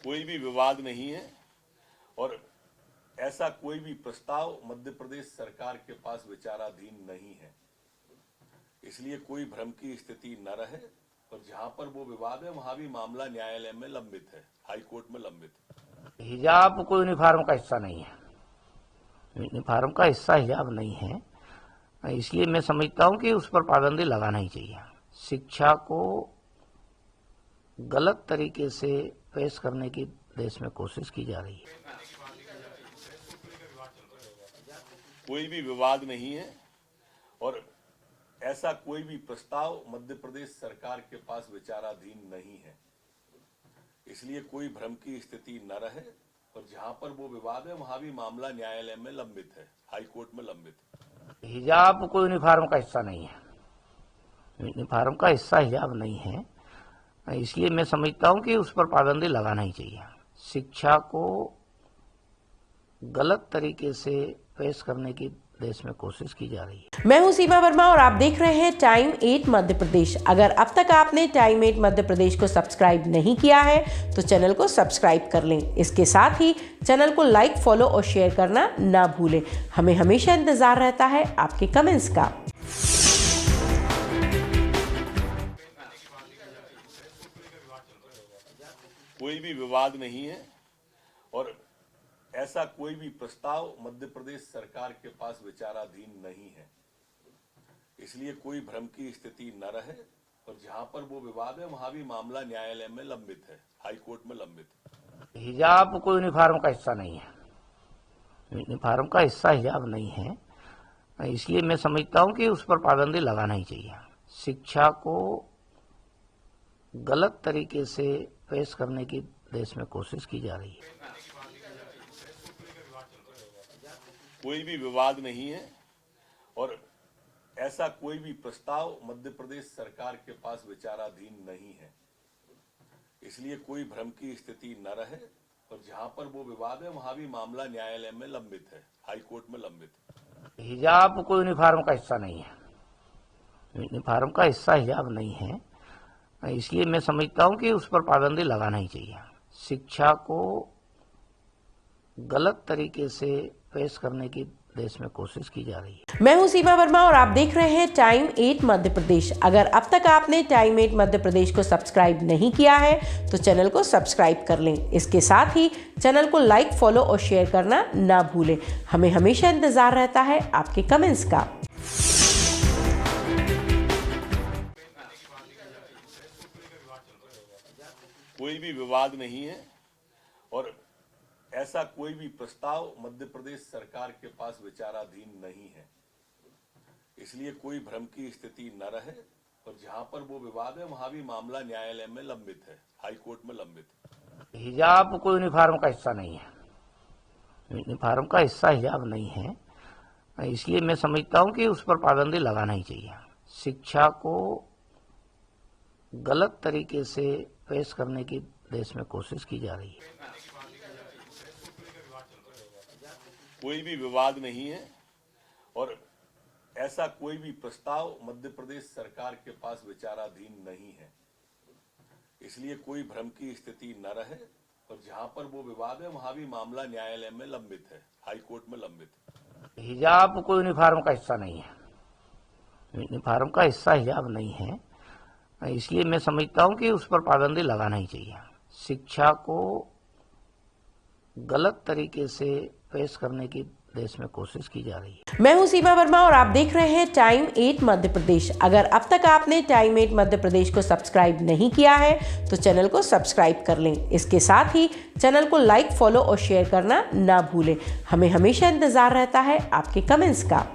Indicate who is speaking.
Speaker 1: कोई भी विवाद नहीं है और ऐसा कोई भी प्रस्ताव मध्य प्रदेश सरकार के पास विचाराधीन नहीं है। इसलिए कोई भ्रम की स्थिति न रहे और जहां पर वो विवाद है वहां भी मामला न्यायालय में लंबित है, हाई कोर्ट में लंबित है।
Speaker 2: हिजाब कोई यूनिफॉर्म का हिस्सा नहीं है, यूनिफॉर्म का हिस्सा हिजाब नहीं है, इसलिए मैं समझता हूं कि उस पर पाबंदी लगाना ही चाहिए। शिक्षा को गलत तरीके से पेश करने की देश में कोशिश की जा रही है।
Speaker 1: कोई भी विवाद नहीं है और ऐसा कोई भी प्रस्ताव मध्य प्रदेश सरकार के पास विचाराधीन नहीं है। इसलिए कोई भ्रम की स्थिति न रहे और जहां पर वो विवाद है वहां भी मामला न्यायालय में लंबित है, हाई कोर्ट में लंबित है।
Speaker 2: हिजाब कोई यूनिफॉर्म का हिस्सा नहीं है, यूनिफॉर्म का हिस्सा हिजाब नहीं है, इसलिए मैं समझता हूं कि उस पर पाबंदी लगाना ही चाहिए। शिक्षा को गलत तरीके से पेश करने की देश में कोशिश की जा रही है।
Speaker 3: मैं हूं सीमा वर्मा और आप देख रहे हैं टाइम 8 मध्य प्रदेश। अगर अब तक आपने टाइम 8 मध्य प्रदेश को सब्सक्राइब नहीं किया है तो चैनल को सब्सक्राइब कर लें। इसके साथ ही चैनल को लाइक, फॉलो और शेयर करना ना भूलें। हमें हमेशा इंतजार रहता है आपके कमेंट्स का।
Speaker 1: कोई भी विवाद नहीं है और ऐसा कोई भी प्रस्ताव मध्य प्रदेश सरकार के पास विचाराधीन नहीं है। इसलिए कोई भ्रम की स्थिति न रहे और जहां पर वो विवाद है वहां भी मामला न्यायालय में लंबित है, हाई कोर्ट में लंबित है।
Speaker 2: हिजाब कोई यूनिफॉर्म का हिस्सा नहीं है, यूनिफॉर्म का हिस्सा हिजाब नहीं है, इसलिए मैं समझता हूं कि उस पर पाबंदी लगाना ही चाहिए। शिक्षा को गलत तरीके से पेश करने की देश में कोशिश की जा रही है।
Speaker 1: कोई भी विवाद नहीं है और ऐसा कोई भी प्रस्ताव मध्य प्रदेश सरकार के पास विचाराधीन नहीं है। इसलिए कोई भ्रम की स्थिति न रहे और जहां पर वो विवाद है वहां भी मामला न्यायालय में लंबित है, हाई कोर्ट में लंबित है।
Speaker 2: हिजाब कोई यूनिफॉर्म का हिस्सा नहीं है, यूनिफॉर्म का हिस्सा हिजाब नहीं है, इसलिए मैं समझता हूं कि उस पर पाबंदी लगाना ही चाहिए। शिक्षा को गलत तरीके से पेश करने की देश में कोशिश की जा रही है।
Speaker 3: मैं हूं सीमा वर्मा और आप देख रहे हैं टाइम 8 मध्य प्रदेश। अगर अब तक आपने टाइम 8 मध्य प्रदेश को सब्सक्राइब नहीं किया है तो चैनल को सब्सक्राइब कर लें। इसके साथ ही चैनल को लाइक, फॉलो और शेयर करना ना भूलें। हमें हमेशा इंतजार रहता है आपके कमेंट्स का।
Speaker 1: कोई भी विवाद नहीं है और ऐसा कोई भी प्रस्ताव मध्य प्रदेश सरकार के पास विचाराधीन नहीं है। इसलिए कोई भ्रम की स्थिति न रहे और जहां पर वो विवाद है वहां भी मामला न्यायालय में लंबित है, हाई कोर्ट में लंबित है।
Speaker 2: हिजाब कोई यूनिफॉर्म का हिस्सा नहीं है, यूनिफॉर्म का हिस्सा हिजाब नहीं है, इसलिए मैं समझता हूं कि उस पर पाबंदी लगाना ही चाहिए। शिक्षा को गलत तरीके से पेश करने की देश में कोशिश की जा रही है।
Speaker 1: कोई भी विवाद नहीं है और ऐसा कोई भी प्रस्ताव मध्य प्रदेश सरकार के पास विचाराधीन नहीं है। इसलिए कोई भ्रम की स्थिति न रहे और जहां पर वो विवाद है वहां भी मामला न्यायालय में लंबित है, हाई कोर्ट में लंबित है।
Speaker 2: हिजाब कोई यूनिफॉर्म का हिस्सा नहीं है, यूनिफॉर्म का हिस्सा हिजाब नहीं है, इसलिए मैं समझता हूं कि उस पर पाबंदी लगाना ही चाहिए। शिक्षा को गलत तरीके से पेश करने की देश में कोशिश की जा रही है।
Speaker 3: मैं हूं सीमा वर्मा और आप देख रहे हैं टाइम 8 मध्य प्रदेश। अगर अब तक आपने टाइम 8 मध्य प्रदेश को सब्सक्राइब नहीं किया है तो चैनल को सब्सक्राइब कर लें। इसके साथ ही चैनल को लाइक, फॉलो और शेयर करना ना भूलें। हमें हमेशा इंतजार रहता है आपके कमेंट्स का।